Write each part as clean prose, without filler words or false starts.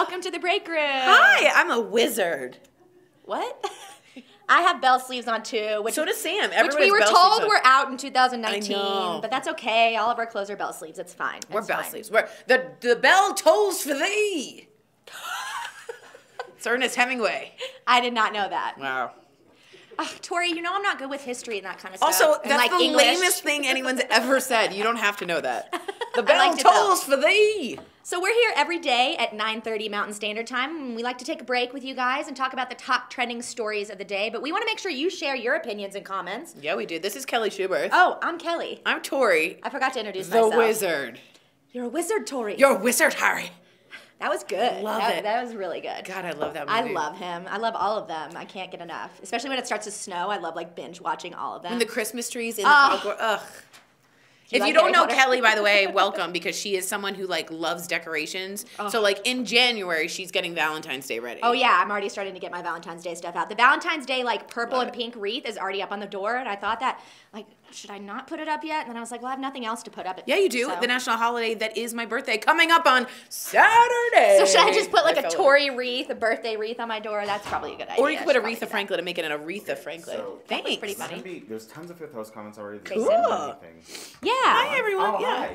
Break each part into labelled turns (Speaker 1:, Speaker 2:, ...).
Speaker 1: welcome to the break room.
Speaker 2: Hi, I'm a wizard.
Speaker 1: What? I have bell sleeves on too. Which,
Speaker 2: so does Sam.
Speaker 1: Which we were told were out in 2019,
Speaker 2: I know.
Speaker 1: but that's okay. All of our clothes are bell sleeves. It's fine.
Speaker 2: We're bell sleeves. We're the bell tolls for thee. It's Ernest Hemingway.
Speaker 1: I did not know that.
Speaker 2: Wow.
Speaker 1: Tori, you know I'm not good with history and that kind of stuff.
Speaker 2: Also,
Speaker 1: and
Speaker 2: that's
Speaker 1: like
Speaker 2: the
Speaker 1: English.
Speaker 2: lamest thing anyone's ever said. You don't have to know that. The bell
Speaker 1: liked it,
Speaker 2: tolls for thee.
Speaker 1: So we're here every day at 9:30 Mountain Standard Time. And we like to take a break with you guys and talk about the top trending stories of the day. But we want to make sure you share your opinions and comments.
Speaker 2: Yeah, we do. This is Kelly Schubert.
Speaker 1: Oh, I'm Kelly.
Speaker 2: I'm Tori.
Speaker 1: I forgot to introduce
Speaker 2: the
Speaker 1: myself.
Speaker 2: wizard.
Speaker 1: You're a wizard, Tori.
Speaker 2: You're a wizard, Harry.
Speaker 1: That was good.
Speaker 2: Love it.
Speaker 1: That was really good.
Speaker 2: God, I love that movie.
Speaker 1: I love him. I love all of them. I can't get enough. Especially when it starts to snow. I love like binge watching all of them.
Speaker 2: And the Christmas trees in the Hogwarts. Ugh. If you don't know Kelly, by the way, welcome, because she is someone who like loves decorations. Oh. So like in January, she's getting Valentine's Day ready.
Speaker 1: Oh yeah, I'm already starting to get my Valentine's Day stuff out. The Valentine's Day like purple and pink wreath is already up on the door, and I thought that like, should I not put it up yet? And then I was like, well, I have nothing else to put up.
Speaker 2: Yeah, you do. So. The national holiday that is my birthday coming up on Saturday.
Speaker 1: So should I just put like a Tory wreath, a birthday wreath on my door? That's probably a good idea.
Speaker 2: Or you could put Aretha Franklin and make it an Aretha Franklin. So,
Speaker 1: thanks. That's pretty funny.
Speaker 3: There's tons of Fifth House comments already.
Speaker 2: Cool.
Speaker 1: Yeah.
Speaker 2: Hi, everyone.
Speaker 3: Oh,
Speaker 2: yeah.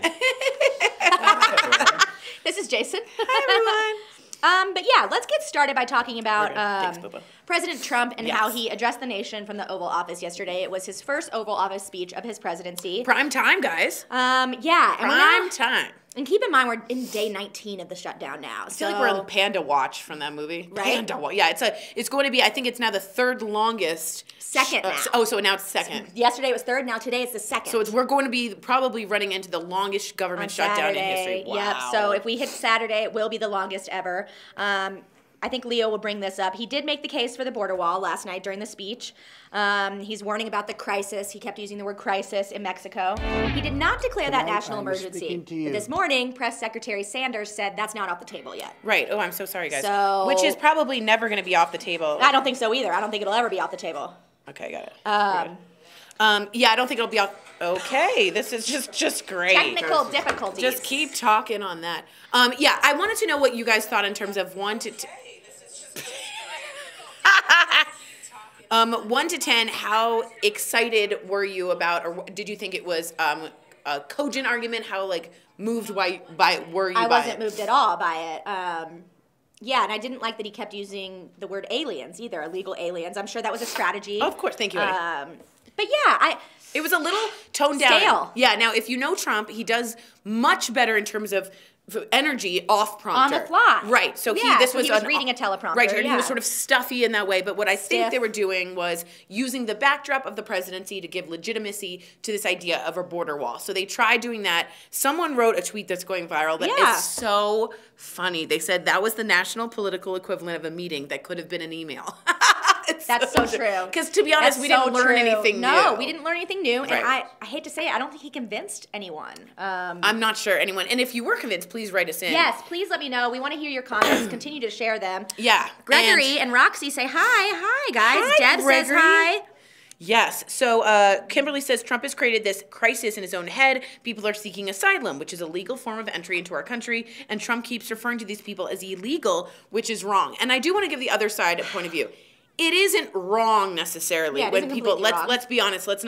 Speaker 3: Hi.
Speaker 1: This is Jason.
Speaker 2: Hi, everyone.
Speaker 1: But yeah, let's get started by talking about
Speaker 2: Thanks,
Speaker 1: President Trump and how he addressed the nation from the Oval Office yesterday. It was his first Oval Office speech of his presidency.
Speaker 2: Prime time, guys.
Speaker 1: Yeah.
Speaker 2: Prime time.
Speaker 1: And keep in mind, we're in day 19 of the shutdown now.
Speaker 2: I feel like we're in Panda Watch from that movie.
Speaker 1: Right?
Speaker 2: Panda Watch. Yeah, it's going to be, I think it's now the third longest.
Speaker 1: Second now.
Speaker 2: So now it's second.
Speaker 1: Yesterday it was third, now today it's the second.
Speaker 2: So we're going to be probably running into the longest government shutdown in history. Wow.
Speaker 1: Yep, so if we hit Saturday, it will be the longest ever. I think Leo will bring this up. He did make the case for the border wall last night during the speech. He's warning about the crisis. He kept using the word crisis in Mexico. He did not declare that national emergency. But this morning, Press Secretary Sanders said that's not off the table yet.
Speaker 2: Right. Oh, I'm so sorry, guys.
Speaker 1: So,
Speaker 2: which is probably never going to be off the table.
Speaker 1: I don't think so either. I don't think it'll ever be off the table.
Speaker 2: Okay, got it. Yeah, I don't think it'll be off. Okay, this is just great.
Speaker 1: Technical difficulties.
Speaker 2: Just keep talking on that. Yeah, I wanted to know what you guys thought in terms of 1 to 1 to 10. How excited were you about, or did you think it was a cogent argument? How like moved by were you by it?
Speaker 1: I wasn't moved at all by it. Yeah, and I didn't like that he kept using the word aliens either, illegal aliens. I'm sure that was a strategy.
Speaker 2: Of course, thank you.
Speaker 1: But yeah,
Speaker 2: it was a little toned down.
Speaker 1: Stale.
Speaker 2: Yeah, now if you know Trump, he does much better in terms of energy off prompter.
Speaker 1: On the fly.
Speaker 2: Right. So
Speaker 1: yeah,
Speaker 2: he was
Speaker 1: reading a teleprompter.
Speaker 2: Right, and
Speaker 1: yeah.
Speaker 2: he was sort of stuffy in that way. But what I think they were doing was using the backdrop of the presidency to give legitimacy to this idea of a border wall. So they tried doing that. Someone wrote a tweet that's going viral that is so funny. They said that was the national political equivalent of a meeting that could have been an email.
Speaker 1: That's so true.
Speaker 2: Because to be honest, we didn't learn anything new.
Speaker 1: No, we didn't learn anything new.
Speaker 2: Right.
Speaker 1: And I hate to say it, I don't think he convinced anyone.
Speaker 2: I'm not sure anyone. And if you were convinced, please write us in.
Speaker 1: Yes, please let me know. We want to hear your comments. Continue to share them.
Speaker 2: Yeah.
Speaker 1: Gregory and Roxy say hi. Hi, guys.
Speaker 2: Hi,
Speaker 1: Deb
Speaker 2: Gregory.
Speaker 1: says hi.
Speaker 2: Yes. So Kimberly says Trump has created this crisis in his own head. People are seeking asylum, which is a legal form of entry into our country, and Trump keeps referring to these people as illegal, which is wrong. And I do want to give the other side a point of view. It isn't wrong necessarily when people let's be honest, let's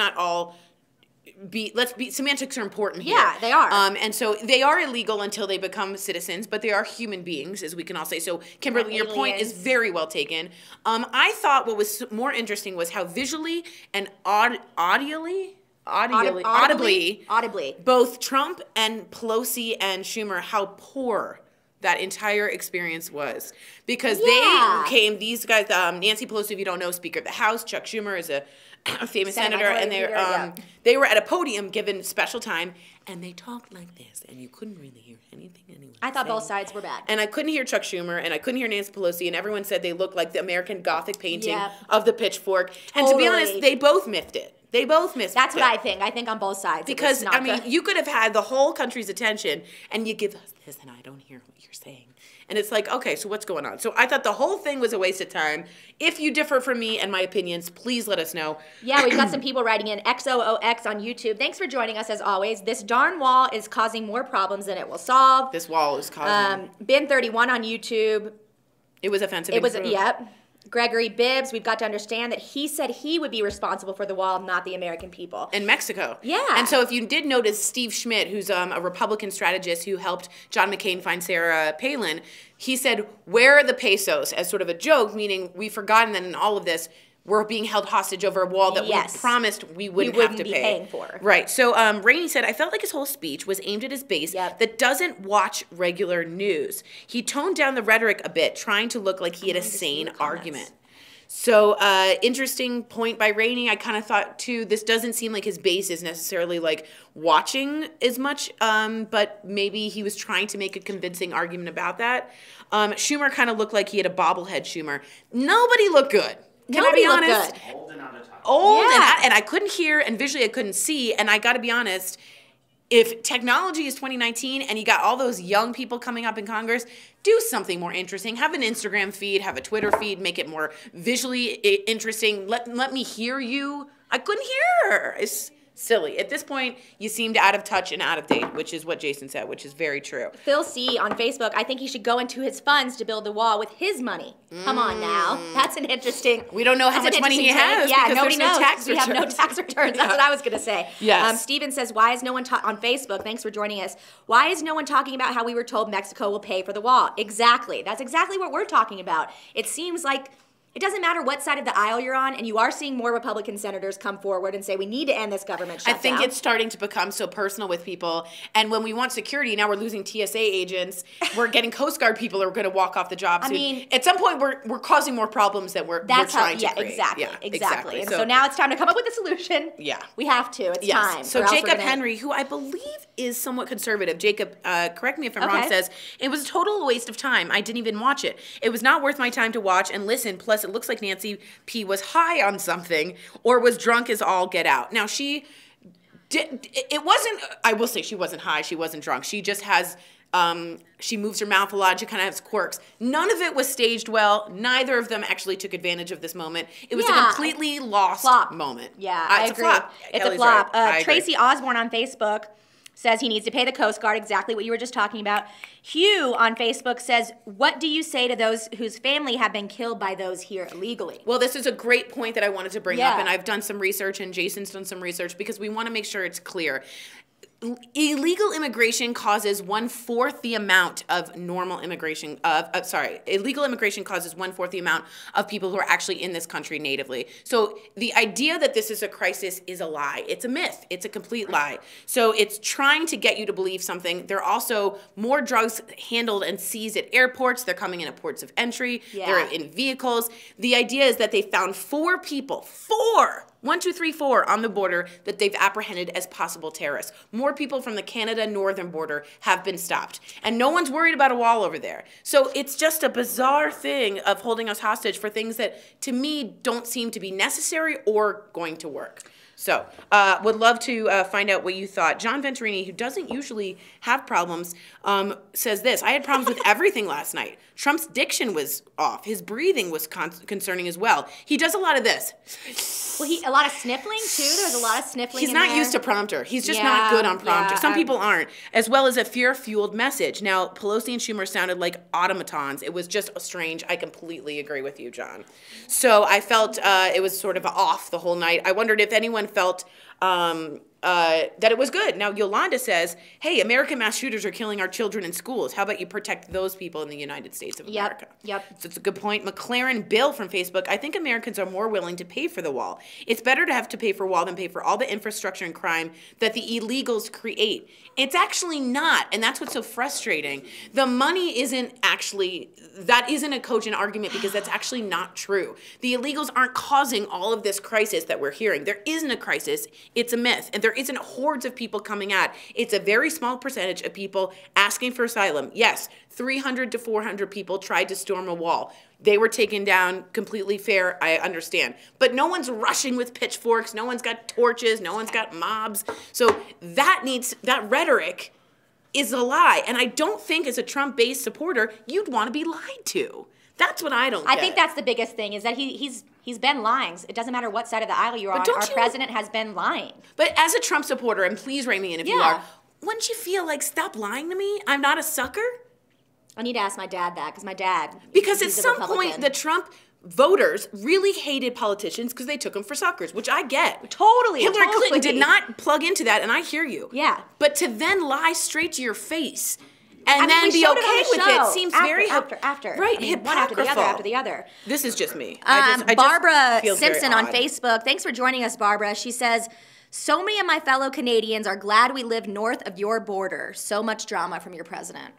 Speaker 2: be semantics are important here.
Speaker 1: Yeah, they are.
Speaker 2: And so they are illegal until they become citizens, but they are human beings, as we can all say. So Kimberly, your point is very well taken. I thought what was more interesting was how visually and audibly, both Trump and Pelosi and Schumer, how poor that entire experience was. Because these guys, Nancy Pelosi, if you don't know, Speaker of the House, Chuck Schumer is a famous senator, and they were at a podium given special time, and they talked like this, and you couldn't really hear anything anyone
Speaker 1: I thought both sides were bad.
Speaker 2: And I couldn't hear Chuck Schumer, and I couldn't hear Nancy Pelosi, and everyone said they looked like the American Gothic painting of the pitchfork. And to be honest, they both missed it. They both missed it.
Speaker 1: That's what I think. I think on both sides.
Speaker 2: Because, I mean, you could have had the whole country's attention, and you give us this, and I don't hear what you're saying. And it's like, okay, so what's going on? So I thought the whole thing was a waste of time. If you differ from me and my opinions, please let us know.
Speaker 1: Yeah, we've got some people writing in. XOOX on YouTube. Thanks for joining us as always. This Dawn darn wall is causing more problems than it will solve.
Speaker 2: This wall is causing.
Speaker 1: Bin31 on YouTube.
Speaker 2: It was offensive.
Speaker 1: It was, yep. Gregory Bibbs, we've got to understand that he said he would be responsible for the wall, not the American people.
Speaker 2: In Mexico.
Speaker 1: Yeah.
Speaker 2: And so if you did notice, Steve Schmidt, who's a Republican strategist who helped John McCain find Sarah Palin, he said, where are the pesos? As sort of a joke, meaning we've forgotten that in all of this, we're being held hostage over a wall that we promised we wouldn't have to
Speaker 1: be
Speaker 2: pay.
Speaker 1: Paying for.
Speaker 2: Right. So Rainey said, I felt like his whole speech was aimed at his base that doesn't watch regular news. He toned down the rhetoric a bit, trying to look like he had a sane argument. So interesting point by Rainey. I kind of thought, too, this doesn't seem like his base is necessarily, like, watching as much, but maybe he was trying to make a convincing argument about that. Schumer kind of looked like he had a bobblehead Schumer. Nobody looked good. Can I be honest?
Speaker 1: Good.
Speaker 3: Old and out of touch.
Speaker 2: Old and I couldn't hear, and visually I couldn't see, and I got to be honest, if technology is 2019 and you got all those young people coming up in Congress, do something more interesting. Have an Instagram feed, have a Twitter feed, make it more visually interesting. Let me hear you. I couldn't hear her. It's silly. At this point, you seemed out of touch and out of date, which is what Jason said, which is very true.
Speaker 1: Phil C. on Facebook, I think he should go into his funds to build the wall with his money. Come on now. That's an interesting...
Speaker 2: We don't know how much money he has because
Speaker 1: nobody
Speaker 2: there's
Speaker 1: knows.
Speaker 2: no tax returns.
Speaker 1: We have no tax returns. That's what I was going to say.
Speaker 2: Yes.
Speaker 1: Steven says, why is no one on Facebook, thanks for joining us, why is no one talking about how we were told Mexico will pay for the wall? Exactly. That's exactly what we're talking about. It seems like it doesn't matter what side of the aisle you're on, and you are seeing more Republican senators come forward and say we need to end this government shutdown.
Speaker 2: I think it's starting to become so personal with people. And when we want security, now we're losing TSA agents. We're getting Coast Guard people who are going to walk off the job soon.
Speaker 1: I mean,
Speaker 2: at some point, we're causing more problems that we're trying to create.
Speaker 1: Exactly. And so now it's time to come up with a solution.
Speaker 2: Yeah.
Speaker 1: We have to. It's time.
Speaker 2: So Jacob Henry, who I believe is somewhat conservative, Jacob, correct me if I'm wrong, says, it was a total waste of time. I didn't even watch it. It was not worth my time to watch and listen. Plus, it looks like Nancy P was high on something or was drunk as all get out. Now, she did, it wasn't, I will say she wasn't high, she wasn't drunk. She just has, she moves her mouth a lot, she kind of has quirks. None of it was staged well. Neither of them actually took advantage of this moment. It was a completely lost moment.
Speaker 1: Yeah, I agree. It's a flop. Tracy Osborne on Facebook says he needs to pay the Coast Guard, exactly what you were just talking about. Hugh on Facebook says, what do you say to those whose family have been killed by those here illegally?
Speaker 2: Well, this is a great point that I wanted to bring up, and I've done some research, and Jason's done some research, because we want to make sure it's clear. Illegal immigration causes 1/4 the amount of normal immigration illegal immigration causes 1/4 the amount of people who are actually in this country natively. So the idea that this is a crisis is a lie. It's a myth. It's a complete lie. So it's trying to get you to believe something. There are also more drugs handled and seized at airports. They're coming in at ports of entry. They're in vehicles. The idea is that they found 4 people, 1, 2, 3, 4 on the border that they've apprehended as possible terrorists. More people from the Canada northern border have been stopped. And no one's worried about a wall over there. So it's just a bizarre thing of holding us hostage for things that, to me, don't seem to be necessary or going to work. So, would love to find out what you thought. John Venturini, who doesn't usually have problems, says this. I had problems with everything last night. Trump's diction was off. His breathing was concerning as well. He does a lot of this.
Speaker 1: Well, a lot of sniffling, too. There's a lot of sniffling
Speaker 2: He's
Speaker 1: in
Speaker 2: not
Speaker 1: there.
Speaker 2: used to prompter. He's just not good on prompter. Some people aren't. As well as a fear-fueled message. Now, Pelosi and Schumer sounded like automatons. It was just strange. I completely agree with you, John. So I felt it was sort of off the whole night. I wondered if anyone felt that it was good. Now, Yolanda says, hey, American mass shooters are killing our children in schools. How about you protect those people in the United States of America?
Speaker 1: Yep.
Speaker 2: So it's a good point. McLaren Bill from Facebook, I think Americans are more willing to pay for the wall. It's better to have to pay for a wall than pay for all the infrastructure and crime that the illegals create. It's actually not, and that's what's so frustrating. The money isn't actually, that isn't a cogent argument because that's actually not true. The illegals aren't causing all of this crisis that we're hearing. There isn't a crisis. It's a myth. And there isn't hordes of people coming at. It's a very small percentage of people asking for asylum. Yes, 300 to 400 people tried to storm a wall. They were taken down, completely fair, I understand. But no one's rushing with pitchforks. No one's got torches. No one's got mobs. So that rhetoric is a lie. And I don't think as a Trump-based supporter, you'd want to be lied to. That's what I don't get.
Speaker 1: I think that's the biggest thing is that he's been lying. It doesn't matter what side of the aisle you're on. Our president has been lying.
Speaker 2: But as a Trump supporter, and please rein me in if you are, wouldn't you feel like, stop lying to me? I'm not a sucker?
Speaker 1: I need to ask my dad that, because my dad...
Speaker 2: Because at
Speaker 1: he's a
Speaker 2: some
Speaker 1: Republican.
Speaker 2: point, the Trump voters really hated politicians because they took them for suckers, which I get.
Speaker 1: Totally.
Speaker 2: Hillary
Speaker 1: totally.
Speaker 2: Clinton did not plug into that, and I hear you.
Speaker 1: Yeah.
Speaker 2: But to then lie straight to your face and
Speaker 1: I mean,
Speaker 2: then
Speaker 1: we
Speaker 2: be
Speaker 1: showed
Speaker 2: okay
Speaker 1: it on the
Speaker 2: with
Speaker 1: show.
Speaker 2: it seems
Speaker 1: after,
Speaker 2: very...
Speaker 1: after.
Speaker 2: Right,
Speaker 1: I mean,
Speaker 2: hypocritical.
Speaker 1: one after the other.
Speaker 2: This is just me.
Speaker 1: Barbara
Speaker 2: feels very
Speaker 1: Simpson on
Speaker 2: odd.
Speaker 1: Facebook. Thanks for joining us, Barbara. She says, so many of my fellow Canadians are glad we live north of your border. So much drama from your president.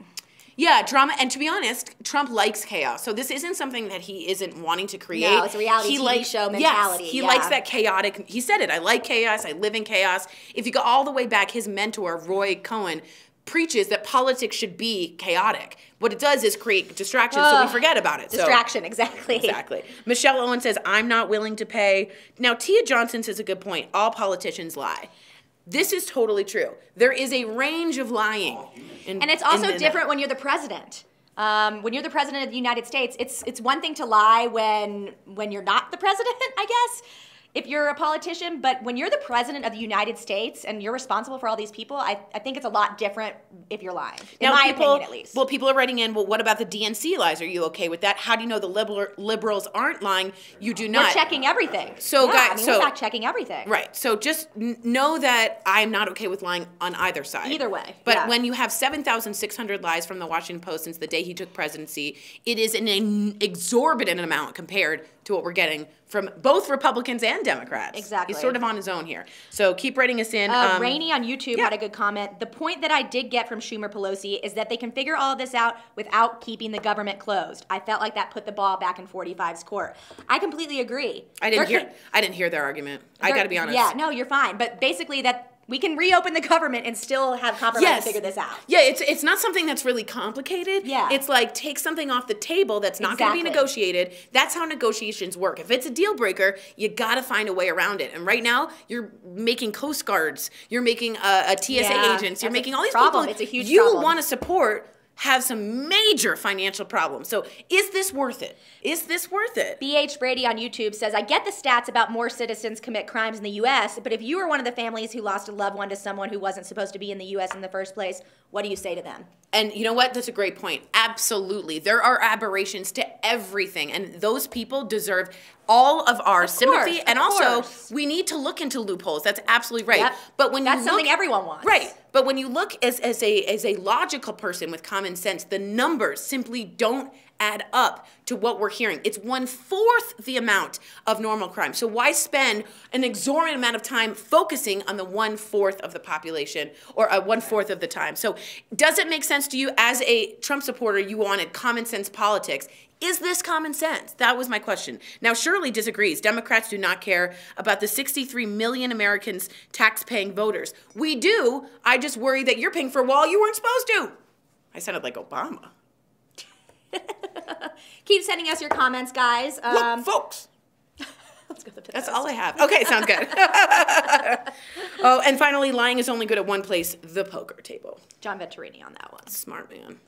Speaker 2: Yeah, drama. And to be honest, Trump likes chaos. So this isn't something that he isn't wanting to create.
Speaker 1: No, it's a reality TV show mentality.
Speaker 2: Yes, he likes that chaotic. He said it. I like chaos. I live in chaos. If you go all the way back, his mentor, Roy Cohen, preaches that politics should be chaotic. What it does is create distractions so we forget about it.
Speaker 1: Distraction, exactly.
Speaker 2: Exactly. Michelle Owen says, I'm not willing to pay. Now, Tia Johnson says a good point. All politicians lie. This is totally true. There is a range of lying.
Speaker 1: And it's also different when you're the president. When you're the president of the United States, it's one thing to lie when you're not the president, I guess, if you're a politician. But when you're the president of the United States and you're responsible for all these people, I think it's a lot different if you're lying, in my opinion at least.
Speaker 2: Well, people are writing in, well, what about the DNC lies? Are you okay with that? How do you know the liberals aren't lying? You do not.
Speaker 1: We're checking everything.
Speaker 2: So,
Speaker 1: yeah,
Speaker 2: guys,
Speaker 1: I mean, we're fact checking everything.
Speaker 2: Right. So just know that I'm not okay with lying on either side.
Speaker 1: Either way.
Speaker 2: But
Speaker 1: yeah.
Speaker 2: when you have 7,600 lies from the Washington Post since the day he took presidency, it is an exorbitant amount compared to what we're getting from both Republicans and Democrats.
Speaker 1: Exactly.
Speaker 2: He's sort of on his own here. So keep writing us in.
Speaker 1: Rainey on YouTube had a good comment. The point that I did get from Schumer Pelosi is that they can figure all of this out without keeping the government closed. I felt like that put the ball back in 45's court. I completely agree.
Speaker 2: I didn't hear their argument. I got to be honest.
Speaker 1: Yeah, no, you're fine. But basically that we can reopen the government and still have compromise to figure this out.
Speaker 2: Yeah, it's not something that's really complicated.
Speaker 1: Yeah.
Speaker 2: It's like take something off the table that's not going to be negotiated. That's how negotiations work. If it's a deal breaker, you got to find a way around it. And right now, you're making Coast Guards, you're making a TSA agents, you're making all these people
Speaker 1: it's a huge
Speaker 2: you
Speaker 1: problem.
Speaker 2: want to support have some major financial problems. So is this worth it? Is this worth it?
Speaker 1: BH Brady on YouTube says, I get the stats about more citizens commit crimes in the U.S., but if you were one of the families who lost a loved one to someone who wasn't supposed to be in the U.S. in the first place, what do you say to them?
Speaker 2: And you know what? That's a great point. Absolutely. There are aberrations to everything, and those people deserve all of our sympathy. And also, we need to look into loopholes. That's absolutely right.
Speaker 1: Yep.
Speaker 2: But when
Speaker 1: that's something everyone wants.
Speaker 2: Right. But when you look as a logical person with common sense, the numbers simply don't add up to what we're hearing. It's 1/4 the amount of normal crime. So why spend an exorbitant amount of time focusing on the 1/4 of the population, or 1/4 of the time? So does it make sense to you as a Trump supporter? You wanted common sense politics. Is this common sense? That was my question. Now, Shirley disagrees. Democrats do not care about the 63 million Americans tax-paying voters. We do. I just worry that you're paying for a wall you weren't supposed to. I sounded like Obama.
Speaker 1: Keep sending us your comments, guys.
Speaker 2: Look, folks.
Speaker 1: Let's go to the
Speaker 2: That's all I have. Okay, sounds good. Oh, and finally, lying is only good at one place, the poker table.
Speaker 1: John Venturini on that one.
Speaker 2: Smart man.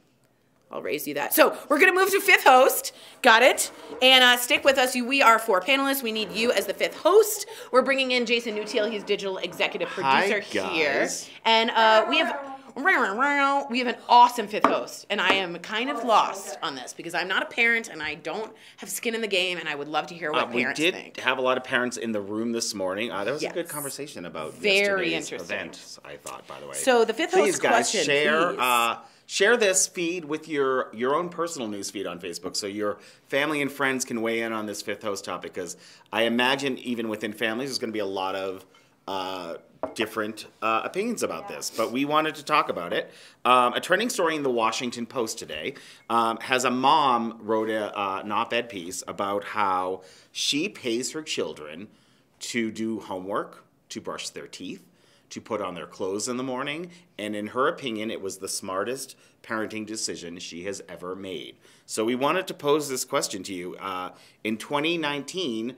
Speaker 2: I'll raise you that. So we're going to move to fifth host. Got it? And stick with us. We are 4 panelists. We need you as the fifth host. We're bringing in Jason Newtiel. He's digital executive producer here. And we have an awesome fifth host. And I am kind of lost on this because I'm not a parent and I don't have skin in the game. And I would love to hear what parents think.
Speaker 3: We did have a lot of parents in the room this morning. That was a good conversation about yesterday's event, I thought, by the way.
Speaker 2: So the fifth host question,
Speaker 3: please. Share this feed with your own personal news feed on Facebook so your family and friends can weigh in on this fifth host topic, because I imagine even within families there's going to be a lot of different opinions about this. But we wanted to talk about it. A trending story in the Washington Post today has a mom wrote an op-ed piece about how she pays her children to do homework, to brush their teeth, to put on their clothes in the morning, and in her opinion, it was the smartest parenting decision she has ever made. So we wanted to pose this question to you. In 2019,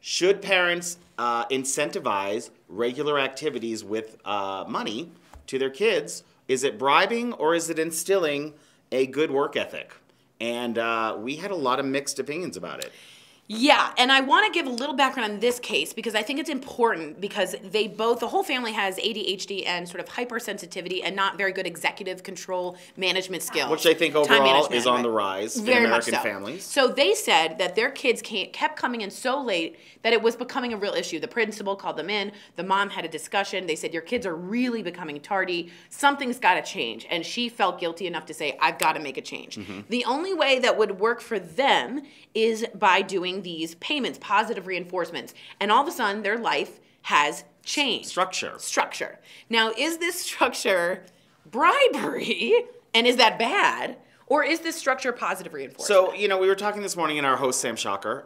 Speaker 3: should parents incentivize regular activities with money to their kids? Is it bribing, or is it instilling a good work ethic? And we had a lot of mixed opinions about it.
Speaker 2: Yeah, and I want to give a little background on this case because I think it's important because the whole family has ADHD and sort of hypersensitivity and not very good executive control management skills.
Speaker 3: Which I think overall is on the rise in American families.
Speaker 2: So they said that their kids kept coming in so late that it was becoming a real issue. The principal called them in. The mom had a discussion. They said, your kids are really becoming tardy. Something's got to change. And she felt guilty enough to say, I've got to make a change. The only way that would work for them is by doing these payments, positive reinforcements. And all of a sudden, their life has changed. Structure. Now, is this structure bribery? And is that bad? Or is this structure positive reinforcement?
Speaker 3: So, we were talking this morning, and our host, Sam Shocker,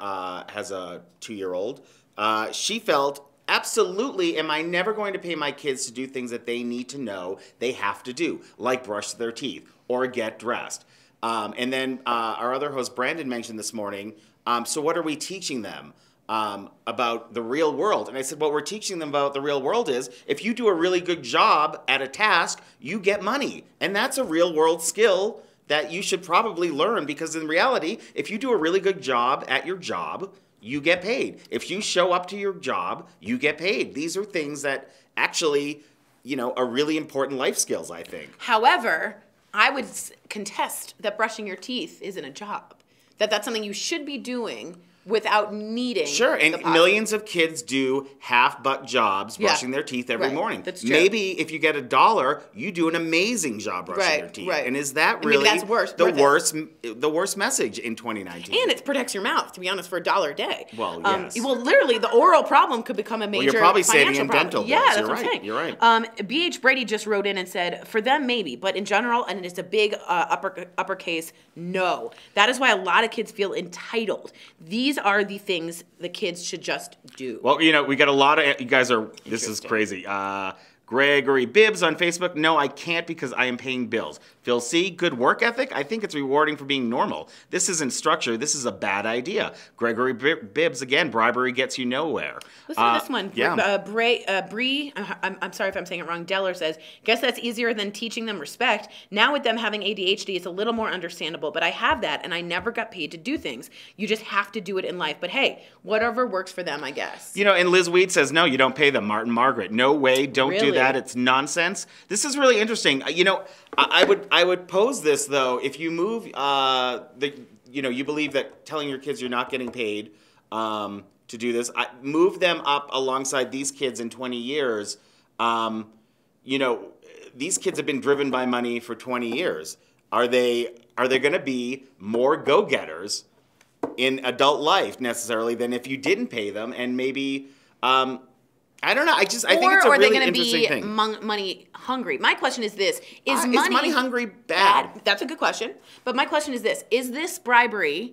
Speaker 3: has a 2-year-old. She felt, absolutely, am I never going to pay my kids to do things that they need to know they have to do, like brush their teeth or get dressed. And then our other host, Brandon, mentioned this morning, so what are we teaching them about the real world? And I said, what we're teaching them about the real world is if you do a really good job at a task, you get money. And that's a real world skill that you should probably learn because in reality, if you do a really good job at your job, you get paid. If you show up to your job, you get paid. These are things that actually, are really important life skills, I think.
Speaker 2: However, I would contest that brushing your teeth isn't a job. That's something you should be doing without needing.
Speaker 3: Sure, and millions of kids do half-butt jobs brushing their teeth every morning.
Speaker 2: That's true.
Speaker 3: Maybe if you get $1, you do an amazing job brushing your teeth.
Speaker 2: Right.
Speaker 3: And is that really
Speaker 2: that's
Speaker 3: the worst message in 2019?
Speaker 2: And it protects your mouth, to be honest, for $1 a day.
Speaker 3: Well, yes.
Speaker 2: Well, literally, the oral problem could become a major
Speaker 3: you're probably
Speaker 2: financial
Speaker 3: saving in
Speaker 2: problem.
Speaker 3: dental bills.
Speaker 2: Yeah, that's what I'm saying.
Speaker 3: You're right.
Speaker 2: BH Brady just wrote in and said, for them, maybe, but in general, and it's a big uppercase, no. That is why a lot of kids feel entitled. These are the things the kids should just do.
Speaker 3: Well, we got a lot of, you guys are, this is crazy. Gregory Bibbs on Facebook, no, I can't because I am paying bills. Phil C, good work ethic. I think it's rewarding for being normal. This isn't structure. This is a bad idea. Gregory Bibbs, again, bribery gets you nowhere.
Speaker 2: Listen to this one.
Speaker 3: Yeah.
Speaker 2: Bree, I'm sorry if I'm saying it wrong, Deller says, guess that's easier than teaching them respect. Now with them having ADHD, it's a little more understandable, but I have that and I never got paid to do things. You just have to do it in life. But hey, whatever works for them, I guess.
Speaker 3: And Liz Weed says, no, you don't pay them. Martin Margaret, no way, don't do that. It's nonsense. This is really interesting. I would pose this though. If you move, you believe that telling your kids you're not getting paid to do this, move them up alongside these kids in 20 years. These kids have been driven by money for 20 years. Are they going to be more go-getters in adult life necessarily than if you didn't pay them and maybe? I don't know. I think it's a really interesting thing.
Speaker 2: Or are they going to be money hungry? My question is this.
Speaker 3: Is money hungry bad?
Speaker 2: That's a good question. But my question is this. Is this bribery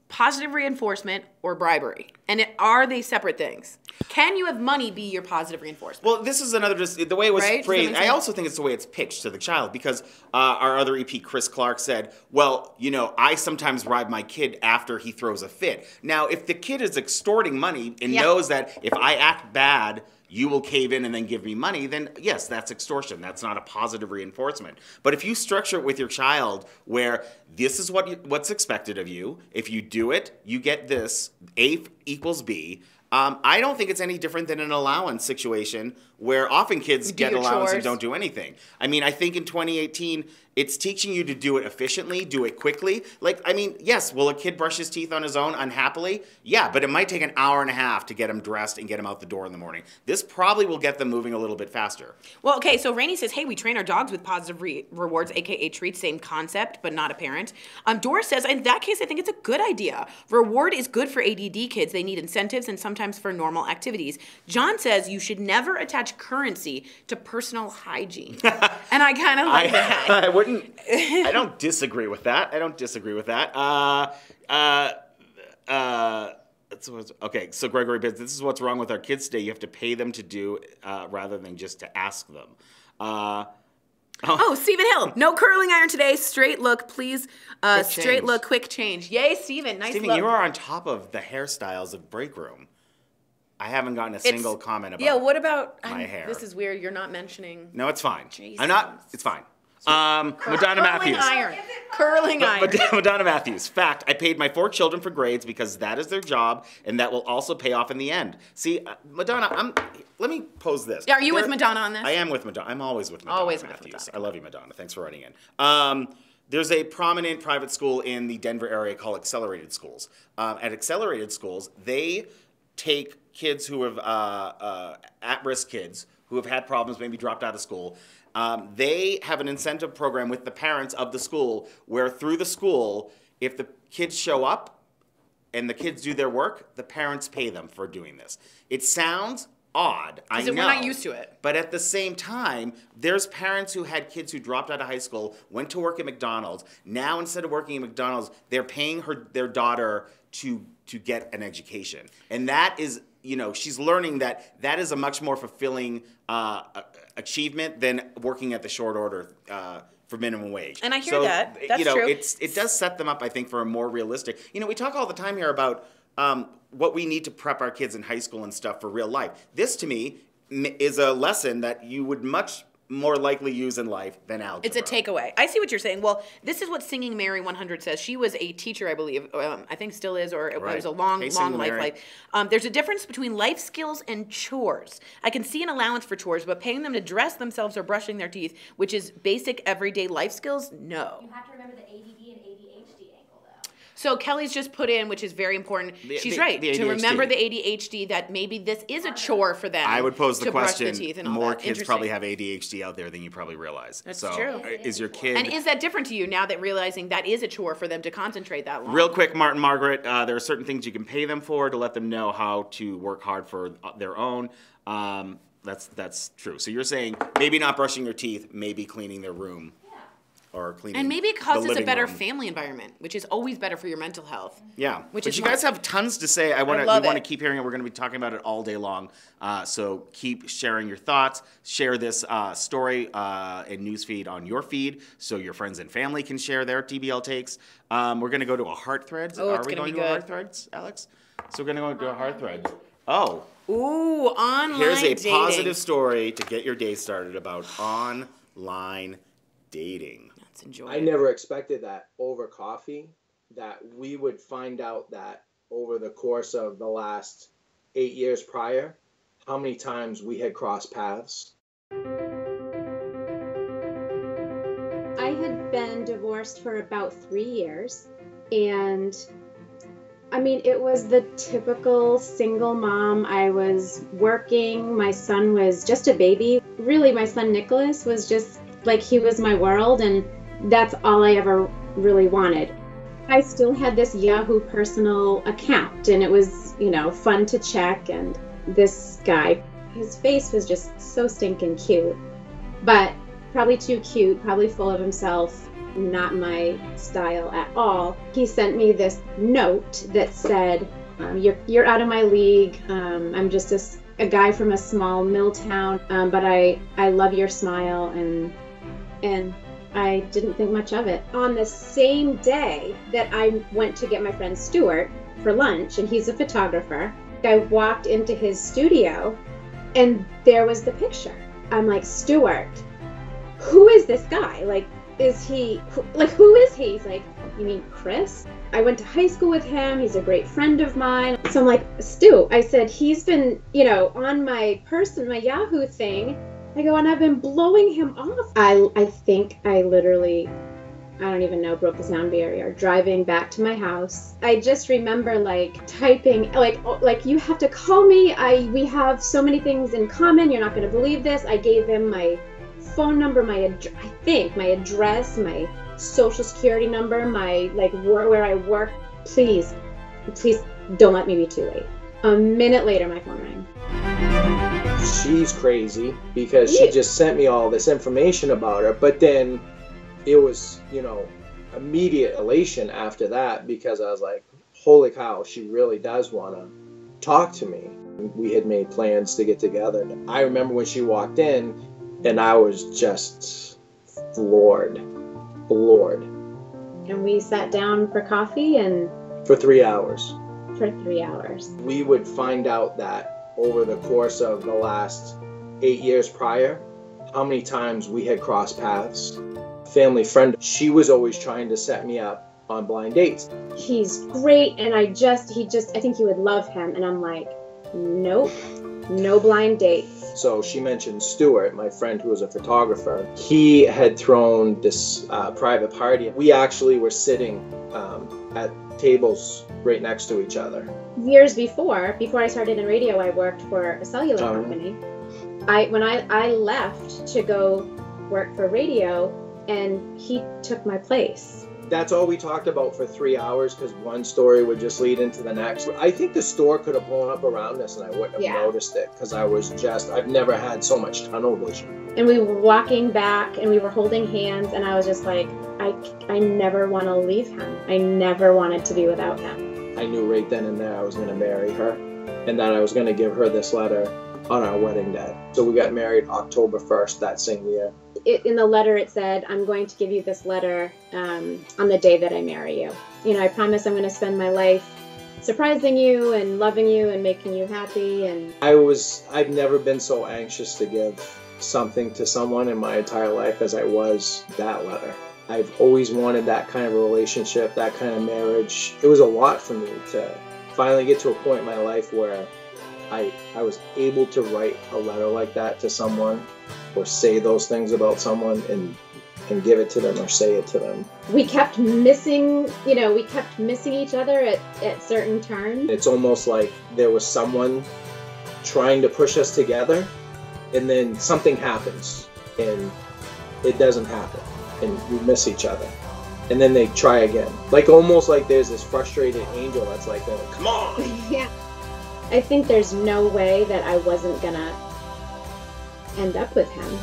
Speaker 2: positive reinforcement or bribery? And are they separate things? Can you have money be your positive reinforcement?
Speaker 3: Well, this is another, the way it was phrased. I also think it's the way it's pitched to the child because our other EP, Chris Clark, said, well, I sometimes bribe my kid after he throws a fit. Now, if the kid is extorting money and knows that if I act bad, you will cave in and then give me money, then yes, that's extortion. That's not a positive reinforcement. But if you structure it with your child where this is what's expected of you, if you do it, you get this, A equals B, I don't think it's any different than an allowance situation where often kids get allowance and don't do anything. I mean, I think in 2018, it's teaching you to do it efficiently, do it quickly. Yes, will a kid brush his teeth on his own unhappily? Yeah, but it might take an hour and a half to get him dressed and get him out the door in the morning. This probably will get them moving a little bit faster.
Speaker 2: Well, okay, so Rainey says, hey, we train our dogs with positive rewards, a.k.a. treats, same concept, but not apparent. Doris says, in that case, I think it's a good idea. Reward is good for ADD kids. They need incentives and sometimes for normal activities. John says you should never attach currency to personal hygiene. And I kind of like that.
Speaker 3: I don't disagree with that. Okay, so Gregory Bibbs, this is what's wrong with our kids today. You have to pay them to do rather than just to ask them.
Speaker 2: Stephen Hill. No curling iron today. Straight look, please. Straight look, quick change. Yay, Stephen. Nice look.
Speaker 3: Stephen, you are on top of the hairstyles of Break Room. I haven't gotten a single comment about
Speaker 2: what about
Speaker 3: my hair.
Speaker 2: This is weird. You're not mentioning.
Speaker 3: No, it's fine.
Speaker 2: Jesus.
Speaker 3: I'm not. It's fine. Madonna Matthews.
Speaker 2: Curling iron.
Speaker 3: Madonna Matthews. Fact, I paid my 4 children for grades because that is their job, and that will also pay off in the end. See, Madonna, let me pose this.
Speaker 2: Are you with Madonna on this?
Speaker 3: I am with Madonna. I'm always with Madonna
Speaker 2: Always with
Speaker 3: Matthews.
Speaker 2: Madonna.
Speaker 3: I love you, Madonna. Thanks for writing in. There's a prominent private school in the Denver area called Accelerated Schools. At Accelerated Schools, they take kids who have at-risk kids who have had problems, maybe dropped out of school. They have an incentive program with the parents of the school where through the school, if the kids show up and the kids do their work, the parents pay them for doing this. It sounds odd, I know.
Speaker 2: We're not used to it.
Speaker 3: But at the same time, there's parents who had kids who dropped out of high school, went to work at McDonald's. Now, instead of working at McDonald's, they're paying their daughter to get an education. And that is, she's learning that is a much more fulfilling achievement than working at the short order for minimum wage.
Speaker 2: And I hear that. That's true.
Speaker 3: It does set them up, I think, for a more realistic. We talk all the time here about what we need to prep our kids in high school and stuff for real life. This, to me, is a lesson that you would much more likely use in life than algebra.
Speaker 2: It's a takeaway. I see what you're saying. Well, this is what Singing Mary 100 says. She was a teacher, I believe. I think still is, or it was a long life. There's a difference between life skills and chores. I can see an allowance for chores, but paying them to dress themselves or brushing their teeth, which is basic everyday life skills, no.
Speaker 1: You have to remember the ADD and ADHD angle, though.
Speaker 2: So Kelly's just put in, which is very important. She's right. To remember the ADHD, that maybe this is a chore for them.
Speaker 3: I would pose the question,
Speaker 2: brush the teeth and all
Speaker 3: more
Speaker 2: that.
Speaker 3: kids probably have ADHD out there than you probably realize.
Speaker 2: That's true.
Speaker 3: Is your kid...
Speaker 2: And is that different to you now that realizing that is a chore for them to concentrate that long?
Speaker 3: Real quick, Martin, Margaret, there are certain things you can pay them for to let them know how to work hard for their own. That's true. So you're saying maybe not brushing your teeth, maybe cleaning their room. Or cleaning
Speaker 2: and maybe it causes a better
Speaker 3: room.
Speaker 2: Family environment, which is always better for your mental health.
Speaker 3: Yeah,
Speaker 2: which
Speaker 3: but
Speaker 2: is
Speaker 3: you guys have tons to say. We want to keep hearing it. We're going to be talking about it all day long. So keep sharing your thoughts. Share this story and newsfeed on your feed so your friends and family can share their DBL takes. We're going to go to a heart threads.
Speaker 2: Are
Speaker 3: we going to a heart threads, Alex? So we're going to go to a heart threads. Oh.
Speaker 2: Ooh, online
Speaker 3: Here's a
Speaker 2: dating.
Speaker 3: positive story to get your day started about online dating.
Speaker 4: I never expected that over coffee, that we would find out that over the course of the last 8 years prior, how many times we had crossed paths.
Speaker 5: I had been divorced for about 3 years, and I mean, it was the typical single mom. I was working, my son was just a baby. Really, my son Nicholas was just like, he was my world, and that's all I ever really wanted. I still had this Yahoo personal account, and it was, fun to check. And this guy, his face was just so stinking cute, but probably too cute, probably full of himself, not my style at all. He sent me this note that said, you're out of my league. I'm just a guy from a small mill town, but I love your smile, and I didn't think much of it. On the same day that I went to get my friend Stuart for lunch, and he's a photographer, I walked into his studio, and there was the picture. I'm like, Stuart, who is this guy? Like, who is he? He's like, you mean Chris? I went to high school with him. He's a great friend of mine. So I'm like, Stu, I said, he's been, on my Yahoo thing. I go, and I've been blowing him off. I think I literally, I don't even know, broke the sound barrier. Driving back to my house, I just remember typing, you have to call me. We have so many things in common. You're not going to believe this. I gave him my phone number, my address, my social security number, my where I work. Please don't let me be too late. A minute later, my phone rang.
Speaker 4: She's crazy because she just sent me all this information about her, but then it was, immediate elation after that, because I was like, holy cow, she really does want to talk to me. We had made plans to get together. I remember when she walked in, and I was just floored.
Speaker 5: And we sat down for coffee, and
Speaker 4: for 3 hours.
Speaker 5: We
Speaker 4: would find out that over the course of the last 8 years prior, how many times we had crossed paths. family friend. She was always trying to set me up on blind dates.
Speaker 5: He's great, and I think you would love him. And I'm like, nope, no blind dates.
Speaker 4: So she mentioned Stuart, my friend who was a photographer. He had thrown this private party. We actually were sitting at tables right next to each other.
Speaker 5: Years before I started in radio, I worked for a cellular company. When I left to go work for radio, and he took my place.
Speaker 4: That's all we talked about for 3 hours because one story would just lead into the next. I think the store could have blown up around us and I wouldn't have noticed it because I've never had so much tunnel vision.
Speaker 5: And we were walking back and we were holding hands and I was just like, I never want to leave him. I never wanted to be without him.
Speaker 4: I knew right then and there I was going to marry her and that I was going to give her this letter on our wedding day. So we got married October 1st that same year.
Speaker 5: In the letter it said, I'm going to give you this letter on the day that I marry you. You know, I promise I'm going to spend my life surprising you and loving you and making you happy. And
Speaker 4: I've never been so anxious to give something to someone in my entire life as I was that letter. I've always wanted that kind of a relationship, that kind of marriage. It was a lot for me to finally get to a point in my life where I was able to write a letter like that to someone or say those things about someone and give it to them or say it to them.
Speaker 5: We kept missing each other at certain turns.
Speaker 4: It's almost like there was someone trying to push us together and then something happens and it doesn't happen and we miss each other. And then they try again. Like almost like there's this frustrated angel that's like, come on!
Speaker 5: Yeah. I think there's no way that I wasn't gonna end up with him.